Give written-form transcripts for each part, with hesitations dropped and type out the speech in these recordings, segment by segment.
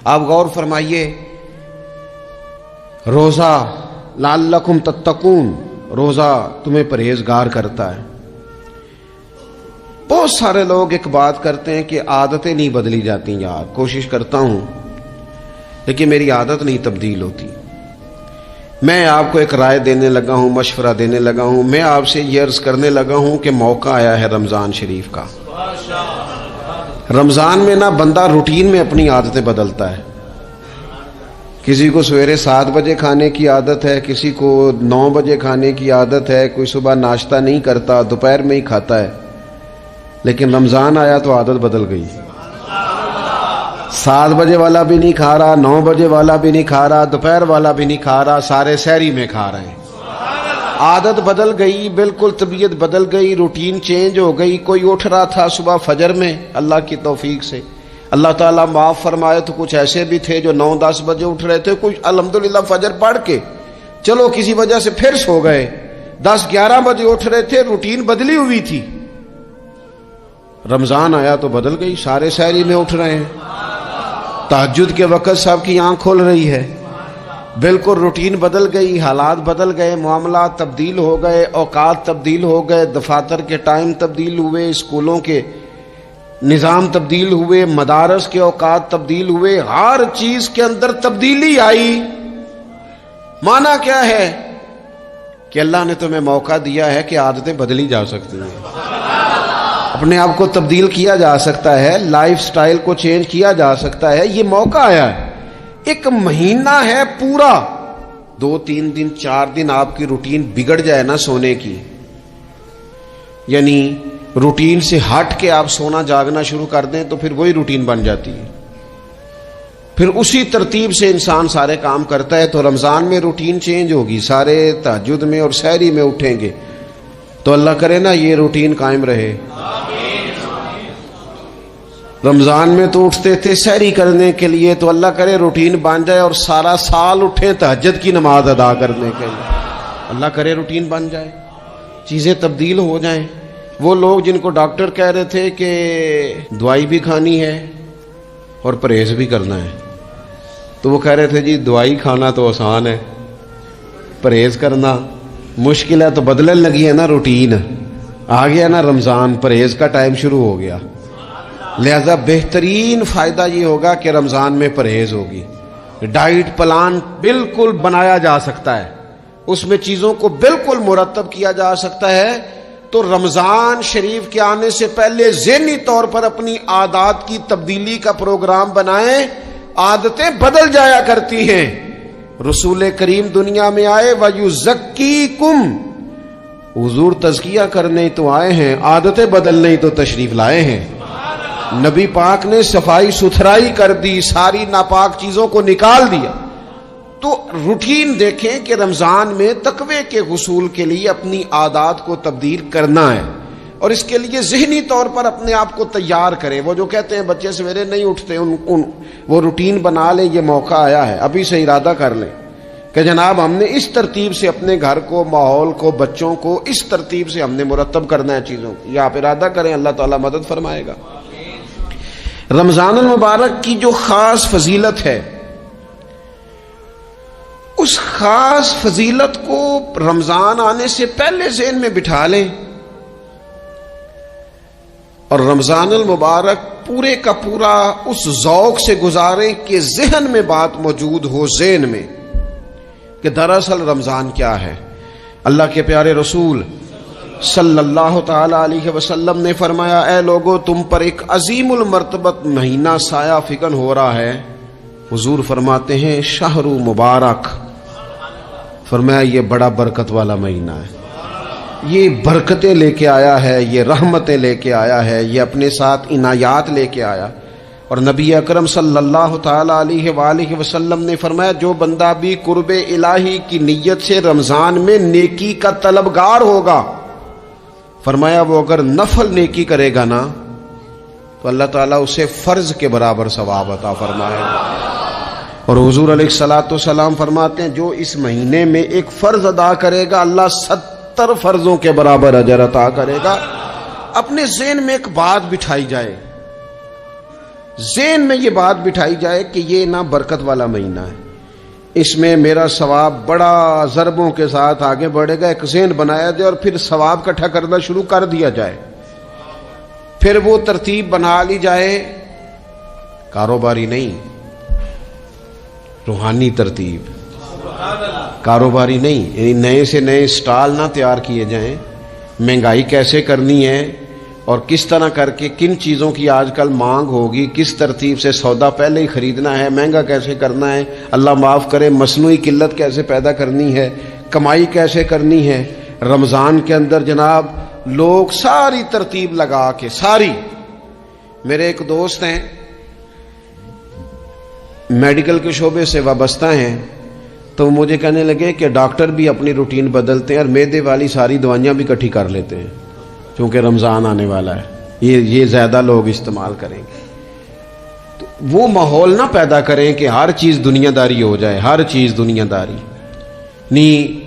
آپ غور فرمائیے، روزہ لعلکم تتقون، روزہ تمہیں پرہیزگار کرتا ہے۔ بہت سارے لوگ ایک بات کرتے ہیں کہ عادتیں نہیں بدلی جاتی، یار کوشش کرتا ہوں لیکن میری عادت نہیں تبدیل ہوتی۔ میں آپ کو ایک رائے دینے لگا ہوں، مشورہ دینے لگا ہوں، میں آپ سے یہ عرض کرنے لگا ہوں کہ موقع آیا ہے رمضان شریف کا۔ رمضان میں نہ بندہ روٹین میں اپنی عادتیں بدلتا ہے۔ کسی کو سویرے 7 بجے کھانے کی عادت ہے، کسی کو 9 بجے کھانے کی عادت ہے، کوئی صبح ناشتہ نہیں کرتا، دوپہر میں ہی کھاتا ہے۔ لیکن رمضان آیا تو عادت بدل گئی، 7 بجے والا بھی نہیں کھا رہا، 9 بجے والا بھی نہیں کھا رہا، دوپہر والا بھی نہیں کھا رہا، سارے سحری میں کھا رہے ہیں۔ عادت بدل گئی، بالکل طبیعت بدل گئی، روٹین چینج ہو گئی۔ کوئی اٹھ رہا تھا صبح فجر میں، اللہ کی توفیق سے اللہ تعالیٰ معاف فرمائے تو کچھ ایسے بھی تھے جو 9-10 بجے اٹھ رہے تھے، کچھ الحمدللہ فجر پڑھ کے چلو کسی وجہ سے پھر سو گئے، 10-11 بجے اٹھ رہے تھے، روٹین بدلی ہوئی تھی۔ رمضان آیا تو بدل گئی، سارے سحری میں اٹھ رہے ہیں، تہجد کے وقت سب کی آنکھ کھل رہی ہے، بالکل روٹین بدل گئی، حالات بدل گئے، معاملات تبدیل ہو گئے، اوقات تبدیل ہو گئے، دفاتر کے ٹائم تبدیل ہوئے، اسکولوں کے نظام تبدیل ہوئے، مدارس کے اوقات تبدیل ہوئے، ہر چیز کے اندر تبدیلی آئی۔ معنی کیا ہے کہ اللہ نے تمہیں موقع دیا ہے کہ عادتیں بدلی جا سکتی ہیں، اپنے آپ کو تبدیل کیا جا سکتا ہے، لائف سٹائل کو چینج کیا جا سکتا ہے۔ یہ موقع آیا ہے، ایک مہینہ ہے پورا، 2-3 دن 4 دن آپ کی روٹین بگڑ جائے نا سونے کی، یعنی روٹین سے ہٹ کے آپ سونا جاگنا شروع کر دیں تو پھر وہی روٹین بن جاتی ہے، پھر اسی ترتیب سے انسان سارے کام کرتا ہے۔ تو رمضان میں روٹین چینج ہوگی، سارے تہجد میں اور سحری میں اٹھیں گے، تو اللہ کرے نا یہ روٹین قائم رہے۔ رمضان میں تو اٹھتے تھے سحری کرنے کے لیے، تو اللہ کرے روٹین بن جائے اور سارا سال اٹھیں تہجد کی نماز ادا کرنے کے لیے، اللہ کرے روٹین بن جائے، چیزیں تبدیل ہو جائیں۔ وہ لوگ جن کو ڈاکٹر کہہ رہے تھے کہ دوائی بھی کھانی ہے اور پرہیز بھی کرنا ہے، تو وہ کہہ رہے تھے جی دوائی کھانا تو آسان ہے، پرہیز کرنا مشکل ہے، تو بدلنے لگی ہے نا روٹین، آ گیا نا رمضان، پرہیز کا ٹائم شروع ہو گیا۔ لہذا بہترین فائدہ یہ ہوگا کہ رمضان میں پرہیز ہوگی، ڈائٹ پلان بالکل بنایا جا سکتا ہے، اس میں چیزوں کو بالکل مرتب کیا جا سکتا ہے۔ تو رمضان شریف کے آنے سے پہلے ذہنی طور پر اپنی عادات کی تبدیلی کا پروگرام بنائیں، عادتیں بدل جایا کرتی ہیں۔ رسول کریم دنیا میں آئے وَيُزَكِّيكُمْ، حضور تزکیہ کرنے تو آئے ہیں، عادتیں بدلنے تو تشریف لائے ہیں۔ نبی پاک نے صفائی ستھرائی کر دی، ساری ناپاک چیزوں کو نکال دیا۔ تو روٹین دیکھیں کہ رمضان میں تقوی کے حصول کے لیے اپنی عادات کو تبدیل کرنا ہے، اور اس کے لیے ذہنی طور پر اپنے آپ کو تیار کریں۔ وہ جو کہتے ہیں بچے سویرے نہیں اٹھتے، وہ روٹین بنا لیں، یہ موقع آیا ہے، ابھی سے ارادہ کر لیں کہ جناب ہم نے اس ترتیب سے اپنے گھر کو، ماحول کو، بچوں کو اس ترتیب سے ہم نے مرتب کرنا ہے چیزوں کو۔ یہ آپ ارادہ کریں، اللہ تعالیٰ مدد فرمائے گا۔ رمضان المبارک کی جو خاص فضیلت ہے، اس خاص فضیلت کو رمضان آنے سے پہلے ذہن میں بٹھا لیں، اور رمضان المبارک پورے کا پورا اس ذوق سے گزاریں کہ ذہن میں بات موجود ہو، ذہن میں کہ دراصل رمضان کیا ہے۔ اللہ کے پیارے رسول صلی اللہ تعالی علیہ وسلم نے فرمایا، اے لوگو تم پر ایک عظیم المرتبت مہینہ سایہ فکن ہو رہا ہے۔ حضور فرماتے ہیں شہر مبارک، فرمایا یہ بڑا برکت والا مہینہ ہے، یہ برکتیں لے کے آیا ہے، یہ رحمتیں لے کے آیا ہے، یہ اپنے ساتھ عنایات لے کے آیا۔ اور نبی اکرم صلی اللہ تعالی علیہ وآلہ وسلم نے فرمایا جو بندہ بھی قرب الہی کی نیت سے رمضان میں نیکی کا طلبگار ہوگا، فرمایا وہ اگر نفل نیکی کرے گا نا تو اللہ تعالیٰ اسے فرض کے برابر ثواب عطا فرمائے گا۔ اور حضور علیہ الصلوۃ والسلام فرماتے ہیں جو اس مہینے میں ایک فرض ادا کرے گا اللہ 70 فرضوں کے برابر اجر عطا کرے گا۔ اپنے ذہن میں ایک بات بٹھائی جائے ذہن میں یہ بات بٹھائی جائے کہ یہ نا برکت والا مہینہ ہے، اس میں میرا ثواب بڑا ضربوں کے ساتھ آگے بڑھے گا، ایک ذہن بنایا جائے اور پھر ثواب اکٹھا کرنا شروع کر دیا جائے، پھر وہ ترتیب بنا لی جائے، کاروباری نہیں، روحانی ترتیب، کاروباری نہیں، یعنی نئے سے نئے سٹال نہ تیار کیے جائیں، مہنگائی کیسے کرنی ہے اور کس طرح کر کے کن چیزوں کی آج کل مانگ ہوگی، کس ترتیب سے سودا پہلے ہی خریدنا ہے، مہنگا کیسے کرنا ہے، اللہ معاف کرے مصنوعی قلت کیسے پیدا کرنی ہے، کمائی کیسے کرنی ہے۔ رمضان کے اندر جناب لوگ ساری ترتیب لگا کے، ساری، میرے ایک دوست ہیں میڈیکل کے شعبے سے وابستہ ہیں، تو مجھے کہنے لگے کہ ڈاکٹر بھی اپنی روٹین بدلتے ہیں اور معدے والی ساری دوائیاں بھی اکٹھی کر لیتے ہیں کیونکہ رمضان آنے والا ہے، یہ زیادہ لوگ استعمال کریں گے۔ تو وہ ماحول نہ پیدا کریں کہ ہر چیز دنیا داری ہو جائے، ہر چیز دنیا داری نہیں،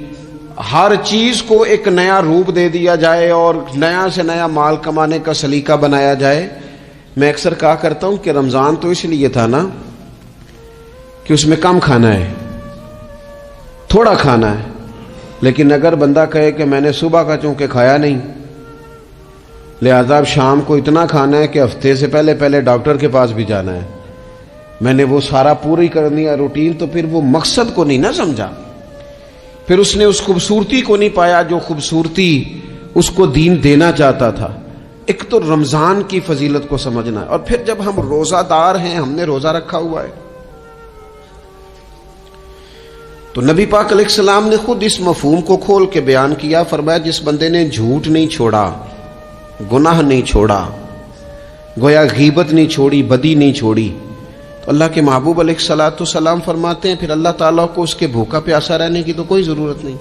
ہر چیز کو ایک نیا روپ دے دیا جائے اور نیا سے نیا مال کمانے کا سلیقہ بنایا جائے۔ میں اکثر کہا کرتا ہوں کہ رمضان تو اس لیے تھا نا کہ اس میں کم کھانا ہے، تھوڑا کھانا ہے، لیکن اگر بندہ کہے کہ میں نے صبح کا چونکہ کھایا نہیں لہذا اب شام کو اتنا کھانا ہے کہ ہفتے سے پہلے ڈاکٹر کے پاس بھی جانا ہے، میں نے وہ سارا پوری کرنی ہے روٹین، تو پھر وہ مقصد کو نہیں نہ سمجھا، پھر اس نے اس خوبصورتی کو نہیں پایا جو خوبصورتی اس کو دین دینا چاہتا تھا۔ ایک تو رمضان کی فضیلت کو سمجھنا ہے، اور پھر جب ہم روزہ دار ہیں، ہم نے روزہ رکھا ہوا ہے، تو نبی پاک علیہ السلام نے خود اس مفہوم کو کھول کے بیان کیا، فرمایا جس بندے نے جھوٹ نہیں چھوڑا، گناہ نہیں چھوڑا، گویا غیبت نہیں چھوڑی، بدی نہیں چھوڑی، تو اللہ کے محبوب علیہ الصلوۃ والسلام فرماتے ہیں پھر اللہ تعالیٰ کو اس کے بھوکا پیاسا رہنے کی تو کوئی ضرورت نہیں،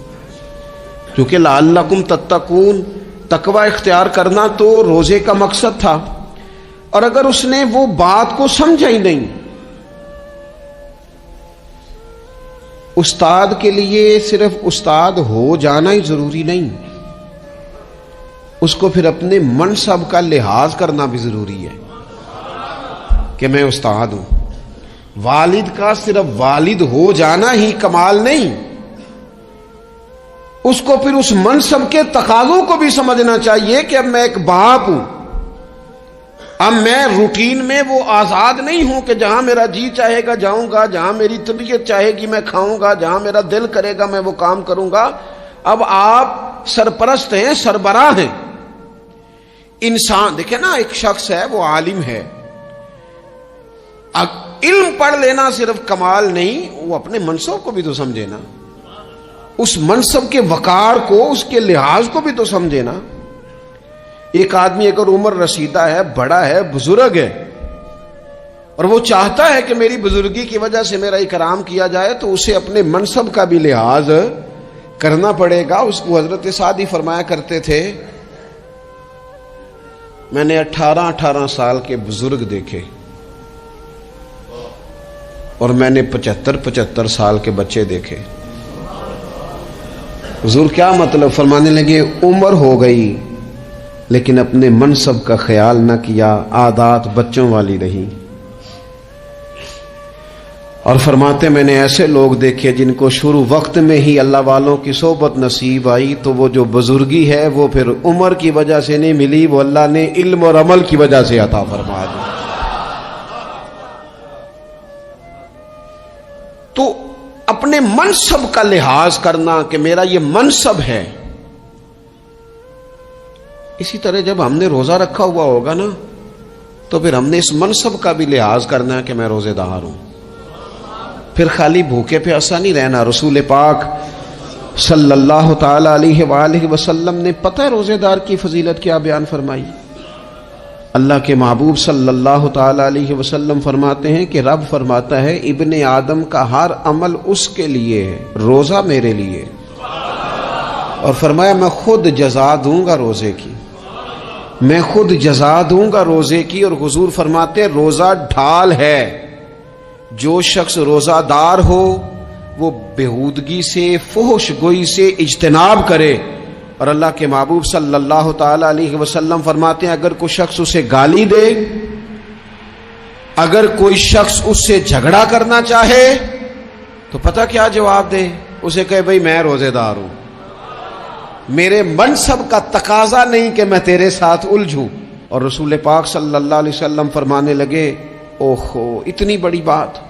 کیونکہ لعلکم تتقون، تقوی اختیار کرنا تو روزے کا مقصد تھا، اور اگر اس نے وہ بات کو سمجھا ہی نہیں، استاد کے لیے صرف استاد ہو جانا ہی ضروری نہیں، اس کو پھر اپنے منصب کا لحاظ کرنا بھی ضروری ہے کہ میں استاد ہوں۔ والد کا صرف والد ہو جانا ہی کمال نہیں، اس کو پھر اس منصب کے تقاضوں کو بھی سمجھنا چاہیے کہ اب میں ایک باپ ہوں، اب میں روٹین میں وہ آزاد نہیں ہوں کہ جہاں میرا جی چاہے گا جاؤں گا، جہاں میری طبیعت چاہے گی میں کھاؤں گا، جہاں میرا دل کرے گا میں وہ کام کروں گا۔ اب آپ سرپرست ہیں، سربراہ ہیں۔ انسان دیکھیں نا، ایک شخص ہے وہ عالم ہے، علم پڑھ لینا صرف کمال نہیں، وہ اپنے منصب کو بھی تو سمجھے نا، اس منصب کے وقار کو، اس کے لحاظ کو بھی تو سمجھے نا۔ ایک آدمی اگر عمر رسیدہ ہے، بڑا ہے، بزرگ ہے، اور وہ چاہتا ہے کہ میری بزرگی کی وجہ سے میرا اکرام کیا جائے، تو اسے اپنے منصب کا بھی لحاظ کرنا پڑے گا۔ اس کو حضرت سعدی فرمایا کرتے تھے میں نے 18 سال کے بزرگ دیکھے اور میں نے 75 سال کے بچے دیکھے۔ حضور کیا مطلب؟ فرمانے لگے عمر ہو گئی لیکن اپنے منصب کا خیال نہ کیا، عادات بچوں والی رہی۔ اور فرماتے میں نے ایسے لوگ دیکھے جن کو شروع وقت میں ہی اللہ والوں کی صحبت نصیب آئی، تو وہ جو بزرگی ہے وہ پھر عمر کی وجہ سے نہیں ملی، وہ اللہ نے علم اور عمل کی وجہ سے عطا فرما دی۔ تو اپنے منصب کا لحاظ کرنا کہ میرا یہ منصب ہے۔ اسی طرح جب ہم نے روزہ رکھا ہوا ہوگا نا، تو پھر ہم نے اس منصب کا بھی لحاظ کرنا ہے کہ میں روزے دار ہوں، پھر خالی بھوکے پیاسا نہیں رہنا۔ رسول پاک صلی اللہ تعالی علیہ وآلہ وسلم نے پتہ ہے روزے دار کی فضیلت کیا بیان فرمائی؟ اللہ کے محبوب صلی اللہ تعالی علیہ وسلم فرماتے ہیں کہ رب فرماتا ہے ابن آدم کا ہر عمل اس کے لیے ہے، روزہ میرے لیے، اور فرمایا میں خود جزا دوں گا روزے کی، میں خود جزا دوں گا روزے کی۔ اور حضور فرماتے ہیں روزہ ڈھال ہے، جو شخص روزہ دار ہو وہ بےہودگی سے، فحش گوئی سے اجتناب کرے۔ اور اللہ کے محبوب صلی اللہ تعالی علیہ وسلم فرماتے ہیں اگر کوئی شخص اسے گالی دے اگر کوئی شخص اس سے جھگڑا کرنا چاہے تو پتہ کیا جواب دے؟ اسے کہے بھئی میں روزے دار ہوں، میرے منصب کا تقاضا نہیں کہ میں تیرے ساتھ الجھوں۔ اور رسول پاک صلی اللہ علیہ وسلم فرمانے لگے اوہو اتنی بڑی بات۔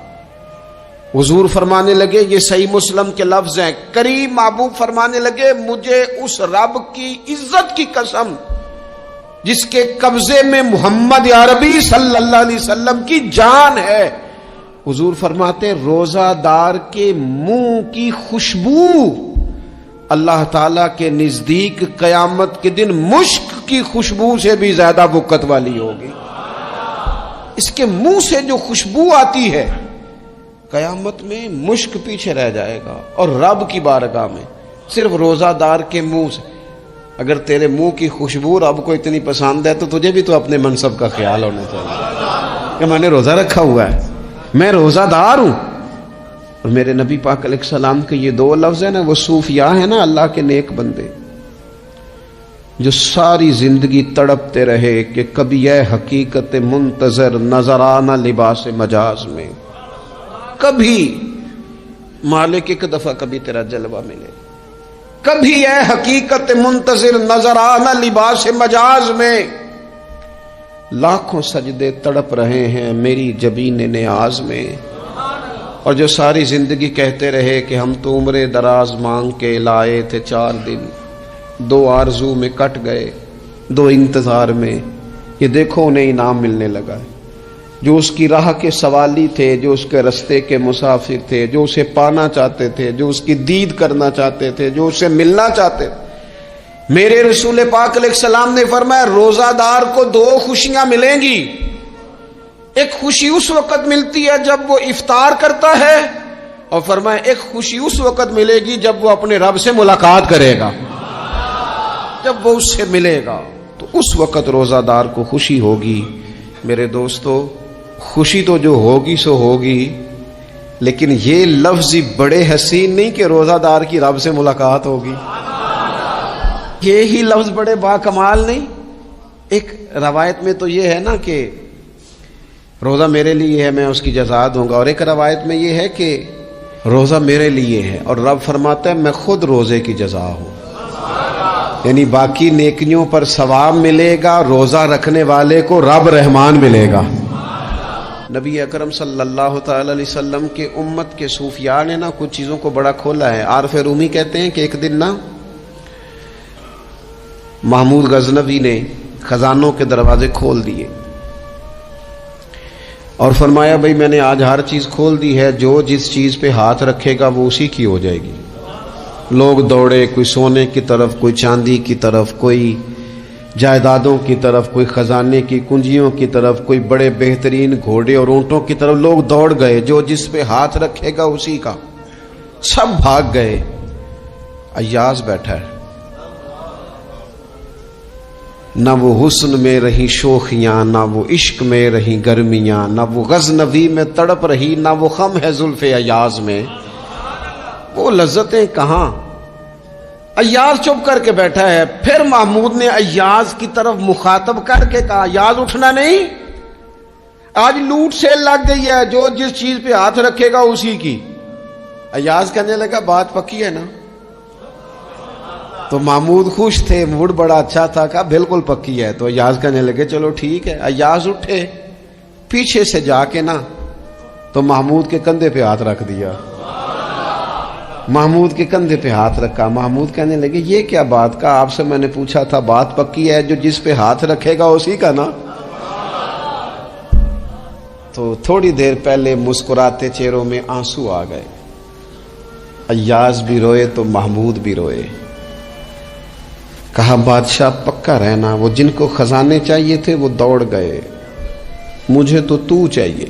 حضور فرمانے لگے، یہ صحیح مسلم کے لفظ ہیں، کریم محبوب فرمانے لگے مجھے اس رب کی عزت کی قسم جس کے قبضے میں محمد عربی صلی اللہ علیہ وسلم کی جان ہے، حضور فرماتے روزہ دار کے منہ کی خوشبو اللہ تعالیٰ کے نزدیک قیامت کے دن مشک کی خوشبو سے بھی زیادہ بکت والی ہوگی۔ اس کے منہ سے جو خوشبو آتی ہے قیامت میں مشک پیچھے رہ جائے گا، اور رب کی بارگاہ میں صرف روزہ دار کے منہ سے۔ اگر تیرے منہ کی خوشبو رب کو اتنی پسند ہے تو تجھے بھی تو اپنے منصب کا خیال ہونا چاہیے کہ میں نے روزہ رکھا ہوا ہے، میں روزہ دار ہوں۔ اور میرے نبی پاک علیہ السلام کے یہ دو لفظ ہیں نا، وہ صوفیاء ہیں نا، اللہ کے نیک بندے جو ساری زندگی تڑپتے رہے کہ کبھی یہ حقیقت منتظر نظر آنا لباس مجاز میں، کبھی مالک ایک دفعہ کبھی تیرا جلوہ ملے، کبھی یہ حقیقت منتظر نظر آنا لباس مجاز میں۔ لاکھوں سجدے تڑپ رہے ہیں میری جبین نیاز میں، اور جو ساری زندگی کہتے رہے کہ ہم تو عمر دراز مانگ کے لائے تھے 4 دن، 2 آرزو میں کٹ گئے، 2 انتظار میں، یہ دیکھو انہیں انعام ملنے لگا ہے۔ جو اس کی راہ کے سوالی تھے، جو اس کے رستے کے مسافر تھے، جو اسے پانا چاہتے تھے، جو اس کی دید کرنا چاہتے تھے، جو اسے ملنا چاہتے تھے، میرے رسول پاک علیہ السلام نے فرمایا روزہ دار کو 2 خوشیاں ملیں گی۔ ایک خوشی اس وقت ملتی ہے جب وہ افطار کرتا ہے، اور فرمایا ایک خوشی اس وقت ملے گی جب وہ اپنے رب سے ملاقات کرے گا، جب وہ اس سے ملے گا تو اس وقت روزہ دار کو خوشی ہوگی۔ میرے دوستو، خوشی تو جو ہوگی سو ہوگی، لیکن یہ لفظ بڑے حسین نہیں کہ روزہ دار کی رب سے ملاقات ہوگی، یہی لفظ بڑے باکمال نہیں۔ ایک روایت میں تو یہ ہے نا کہ روزہ میرے لیے ہے میں اس کی جزا دوں گا، اور ایک روایت میں یہ ہے کہ روزہ میرے لیے ہے اور رب فرماتا ہے میں خود روزے کی جزا ہوں، یعنی باقی نیکیوں پر ثواب ملے گا، روزہ رکھنے والے کو رب رحمان ملے گا۔ نبی اکرم صلی اللہ تعالی علیہ وسلم کے امت کے صوفیاء نے نا کچھ چیزوں کو بڑا کھولا ہے۔ عارف رومی کہتے ہیں کہ ایک دن نا محمود غزنوی نے خزانوں کے دروازے کھول دیے اور فرمایا بھئی میں نے آج ہر چیز کھول دی ہے، جو جس چیز پہ ہاتھ رکھے گا وہ اسی کی ہو جائے گی۔ لوگ دوڑے، کوئی سونے کی طرف، کوئی چاندی کی طرف، کوئی جائیدادوں کی طرف، کوئی خزانے کی کنجیوں کی طرف، کوئی بڑے بہترین گھوڑے اور اونٹوں کی طرف، لوگ دوڑ گئے، جو جس پہ ہاتھ رکھے گا اسی کا۔ سب بھاگ گئے، ایاز بیٹھا ہے، نہ وہ حسن میں رہی شوخیاں، نہ وہ عشق میں رہی گرمیاں، نہ وہ غزنوی میں تڑپ رہی، نہ وہ خم ہے زلف ایاز میں، وہ لذتیں کہاں۔ ایاز چپ کر کے بیٹھا ہے۔ پھر محمود نے ایاز کی طرف مخاطب کر کے کہا ایاز اٹھنا نہیں، آج لوٹ سیل لگ گئی ہے، جو جس چیز پہ ہاتھ رکھے گا اسی کی۔ ایاز کہنے لگا بات پکی ہے نا؟ تو محمود خوش تھے، موڈ بڑا اچھا تھا، کہا بالکل پکی ہے۔ تو ایاز کہنے لگے چلو ٹھیک ہے۔ ایاز اٹھے، پیچھے سے جا کے نا تو محمود کے کندھے پہ ہاتھ رکھ دیا، محمود کے کندھے پہ ہاتھ رکھا۔ محمود کہنے لگے یہ کیا بات کا، آپ سے میں نے پوچھا تھا بات پکی ہے، جو جس پہ ہاتھ رکھے گا اسی کا نا۔ تو تھوڑی دیر پہلے مسکراتے چہروں میں آنسو آ گئے، ایاز بھی روئے تو محمود بھی روئے۔ کہا بادشاہ پکا رہنا، وہ جن کو خزانے چاہیے تھے وہ دوڑ گئے، مجھے تو تو چاہیے۔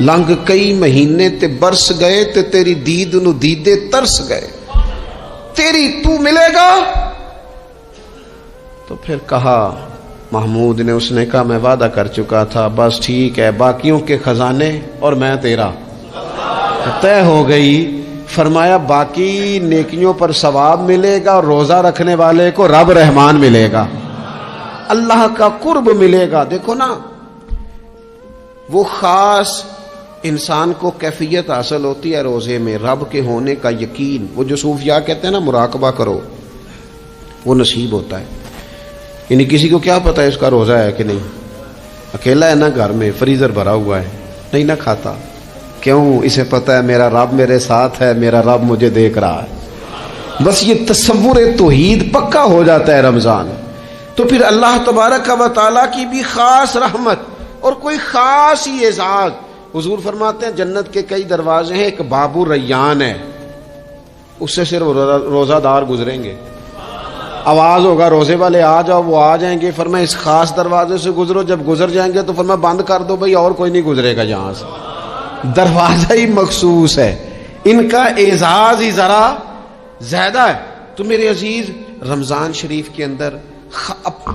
لنگ کئی مہینے تے برس گئے تے تیری دید نو دیدے ترس گئے، تیری تو ملے گا۔ تو پھر کہا محمود نے، اس نے کہا میں وعدہ کر چکا تھا، بس ٹھیک ہے، باقیوں کے خزانے اور میں تیرا، طے ہو گئی۔ فرمایا باقی نیکیوں پر ثواب ملے گا، اور روزہ رکھنے والے کو رب رحمان ملے گا، اللہ کا قرب ملے گا۔ دیکھو نا، وہ خاص انسان کو کیفیت حاصل ہوتی ہے روزے میں، رب کے ہونے کا یقین. وہ جو صوفیاء کہتے ہیں نا مراقبہ کرو، وہ نصیب ہوتا ہے. یعنی کسی کو کیا پتہ ہے اس کا روزہ ہے کہ نہیں، اکیلا ہے نا گھر میں، فریزر بھرا ہوا ہے، نہیں نہ کھاتا. کیوں؟ اسے پتہ ہے میرا رب میرے ساتھ ہے، میرا رب مجھے دیکھ رہا ہے. بس یہ تصور توحید پکا ہو جاتا ہے رمضان. تو پھر اللہ تبارک و تعالیٰ کی بھی خاص رحمت اور کوئی خاص ہی اعزاز. حضور فرماتے ہیں جنت کے کئی دروازے ہیں، ایک باب الریان ہے، اس سے صرف روزہ دار گزریں گے. آواز ہوگا روزے والے آ جاؤ، وہ آ جائیں گے. فرمایا اس خاص دروازے سے گزرو. جب گزر جائیں گے تو فرمایا بند کر دو بھائی، اور کوئی نہیں گزرے گا یہاں سے. دروازہ ہی مخصوص ہے، ان کا اعزاز ہی ذرا زیادہ ہے. تو میرے عزیز رمضان شریف کے اندر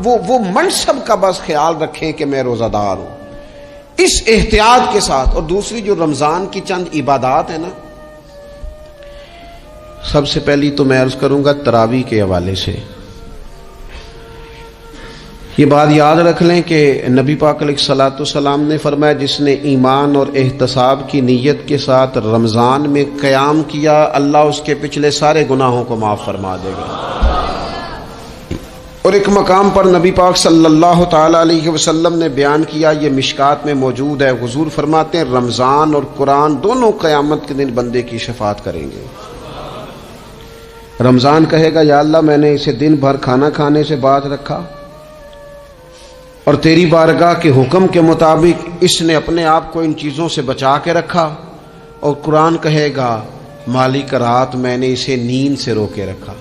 وہ منصب کا بس خیال رکھیں کہ میں روزہ دار ہوں، اس احتیاط کے ساتھ. اور دوسری جو رمضان کی چند عبادات ہیں نا، سب سے پہلی تو میں عرض کروں گا تراویح کے حوالے سے. یہ بات یاد رکھ لیں کہ نبی پاک علیہ الصلوۃ والسلام نے فرمایا جس نے ایمان اور احتساب کی نیت کے ساتھ رمضان میں قیام کیا، اللہ اس کے پچھلے سارے گناہوں کو معاف فرما دے گا. اور ایک مقام پر نبی پاک صلی اللہ تعالی علیہ وسلم نے بیان کیا، یہ مشکات میں موجود ہے. حضور فرماتے ہیں رمضان اور قرآن دونوں قیامت کے دن بندے کی شفاعت کریں گے. رمضان کہے گا یا اللہ میں نے اسے دن بھر کھانا کھانے سے باز رکھا اور تیری بارگاہ کے حکم کے مطابق اس نے اپنے آپ کو ان چیزوں سے بچا کے رکھا. اور قرآن کہے گا مالک رات میں نے اسے نیند سے روکے رکھا.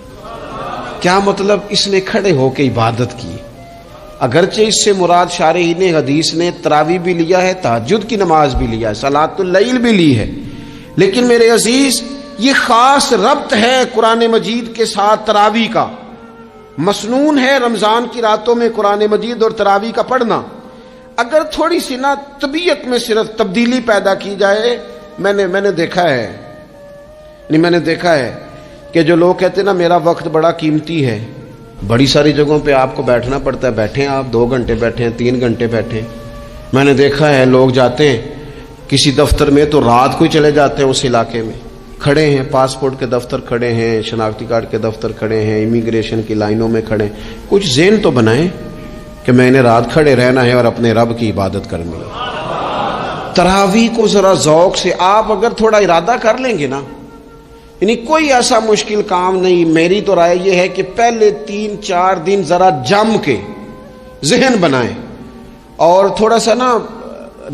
کیا مطلب؟ اس نے کھڑے ہو کے عبادت کی. اگرچہ اس سے مراد شارحین حدیث نے تراویح بھی لیا ہے، تہجد کی نماز بھی لیا ہے، صلاۃ اللیل بھی لی ہے، لیکن میرے عزیز یہ خاص ربط ہے قرآن مجید کے ساتھ تراویح کا. مسنون ہے رمضان کی راتوں میں قرآن مجید اور تراویح کا پڑھنا. اگر تھوڑی سی نا طبیعت میں صرف تبدیلی پیدا کی جائے، میں نے دیکھا ہے کہ جو لوگ کہتے ہیں نا میرا وقت بڑا قیمتی ہے، بڑی ساری جگہوں پہ آپ کو بیٹھنا پڑتا ہے. بیٹھیں آپ 2 گھنٹے بیٹھیں، 3 گھنٹے بیٹھیں. میں نے دیکھا ہے لوگ جاتے ہیں کسی دفتر میں تو رات کو ہی چلے جاتے ہیں اس علاقے میں، کھڑے ہیں، پاسپورٹ کے دفتر کھڑے ہیں، شناختی کارڈ کے دفتر کھڑے ہیں، امیگریشن کی لائنوں میں کھڑے ہیں. کچھ ذہن تو بنائیں کہ میں نے رات کھڑے رہنا ہے اور اپنے رب کی عبادت کرنی ہے. تراویح کو ذرا ذوق سے آپ اگر تھوڑا ارادہ کر لیں گے نا، یعنی کوئی ایسا مشکل کام نہیں. میری تو رائے یہ ہے کہ پہلے 3-4 دن ذرا جم کے ذہن بنائیں اور تھوڑا سا نا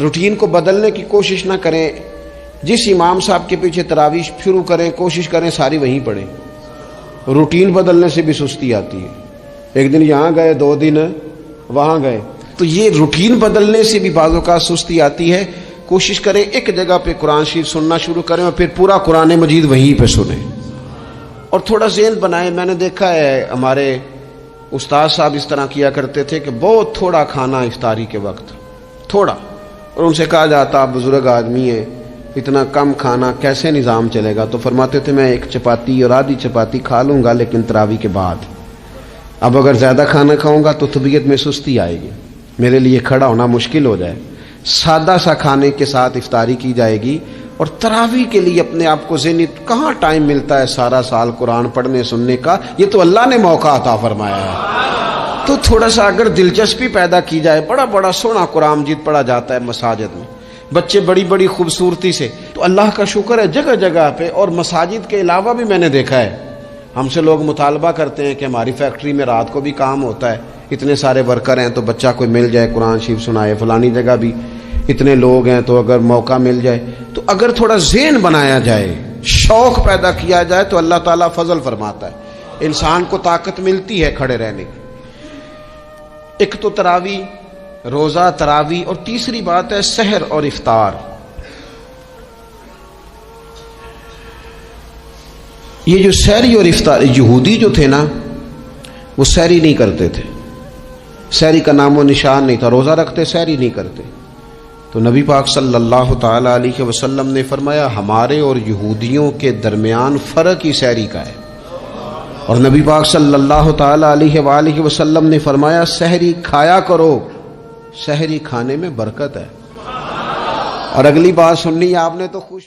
روٹین کو بدلنے کی کوشش نہ کریں. جس امام صاحب کے پیچھے تراویح شروع کریں کوشش کریں ساری وہیں پڑھیں. روٹین بدلنے سے بھی سستی آتی ہے. ایک دن یہاں گئے، 2 دن وہاں گئے، تو یہ روٹین بدلنے سے بھی بعض اوقات سستی آتی ہے. کوشش کریں ایک جگہ پہ قرآن شریف سننا شروع کریں اور پھر پورا قرآن مجید وہیں پہ سنیں اور تھوڑا ذہن بنائیں. میں نے دیکھا ہے ہمارے استاد صاحب اس طرح کیا کرتے تھے کہ بہت تھوڑا کھانا افطاری کے وقت، تھوڑا. اور ان سے کہا جاتا آپ بزرگ آدمی ہیں، اتنا کم کھانا کیسے نظام چلے گا؟ تو فرماتے تھے میں 1 چپاتی اور آدھی چپاتی کھا لوں گا لیکن تراویح کے بعد. اب اگر زیادہ کھانا کھاؤں گا تو طبیعت میں سستی آئے گی، میرے لیے کھڑا ہونا مشکل ہو جائے. سادہ سا کھانے کے ساتھ افطاری کی جائے گی. اور تراویح کے لیے اپنے آپ کو ذہنی کہاں ٹائم ملتا ہے سارا سال قرآن پڑھنے سننے کا؟ یہ تو اللہ نے موقع عطا فرمایا ہے. تو تھوڑا سا اگر دلچسپی پیدا کی جائے، بڑا سونا قرآن مجید پڑھا جاتا ہے مساجد میں، بچے بڑی خوبصورتی سے. تو اللہ کا شکر ہے جگہ جگہ پہ. اور مساجد کے علاوہ بھی میں نے دیکھا ہے ہم سے لوگ مطالبہ کرتے ہیں کہ ہماری فیکٹری میں رات کو بھی کام ہوتا ہے، اتنے سارے ورکر ہیں تو بچہ کوئی مل جائے قرآن شریف سنائے، فلانی جگہ بھی اتنے لوگ ہیں تو اگر موقع مل جائے. تو اگر تھوڑا ذہن بنایا جائے، شوق پیدا کیا جائے تو اللہ تعالیٰ فضل فرماتا ہے، انسان کو طاقت ملتی ہے کھڑے رہنے کی. ایک تو تراویح، روزہ، تراویح، اور تیسری بات ہے سحر اور افطار. یہ جو سحری اور افطار، یہودی جو تھے نا وہ سحری نہیں کرتے تھے، سحری کا نام و نشان نہیں تھا، روزہ رکھتے سحری نہیں کرتے. تو نبی پاک صلی اللہ تعالی علیہ وسلم نے فرمایا ہمارے اور یہودیوں کے درمیان فرق ہی سحری کا ہے. اور نبی پاک صلی اللہ تعالی علیہ وآلہ وسلم نے فرمایا سحری کھایا کرو، سحری کھانے میں برکت ہے. اور اگلی بات سننی آپ نے تو خوش